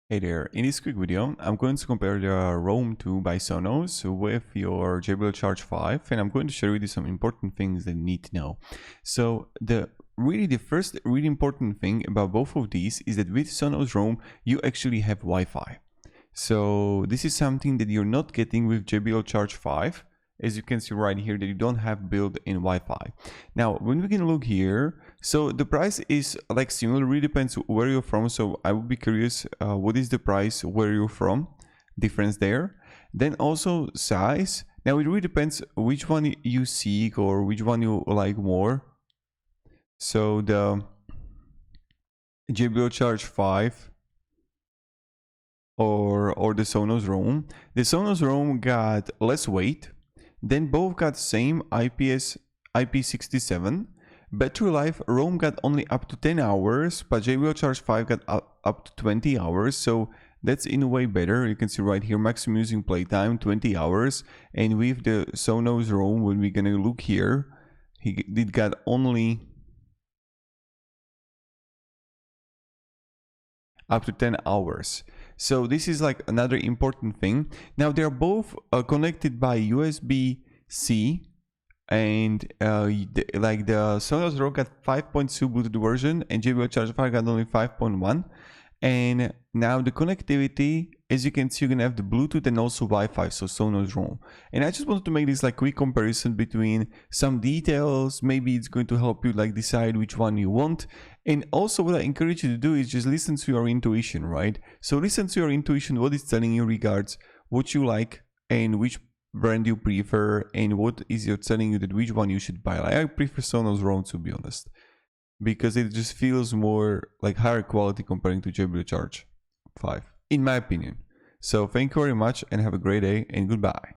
Hey there, in this quick video, I'm going to compare the Roam 2 by Sonos with your JBL Charge 5, and I'm going to share with you some important things that you need to know. So the first really important thing about both of these is that with Sonos Roam, you actually have Wi-Fi. So this is something that you're not getting with JBL Charge 5. As you can see right here, that you don't have built-in Wi-Fi. Now, when we can look here, so the price is like similar, really depends where you're from. So I would be curious, what is the price where you're from? Difference there. Then also size. Now it really depends which one you seek or which one you like more. So the JBL Charge 5 or the Sonos Roam. The Sonos Roam got less weight. Then both got same IP67. Battery life, Roam got only up to 10 hours, but JBL Charge 5 got up to 20 hours, so that's in a way better. You can see right here, maximum using playtime, 20 hours. And with the Sonos Roam, when we're gonna look here, it got only up to 10 hours. So this is like another important thing. Now they're both connected by USB-C, and like the Sonos Roam got 5.2 Bluetooth version and JBL Charge 5 got only 5.1. And now the connectivity, as you can see, you're gonna have the Bluetooth and also Wi-Fi, so Sonos Roam. And I just wanted to make this like quick comparison between some details. Maybe it's going to help you like decide which one you want. And also what I encourage you to do is just listen to your intuition, right? So listen to your intuition, what it's telling you regards what you like and which brand you prefer and what is it telling you that which one you should buy. Like, I prefer Sonos Roam, to be honest, because it just feels more like higher quality comparing to JBL Charge 5, in my opinion. So thank you very much and have a great day and goodbye.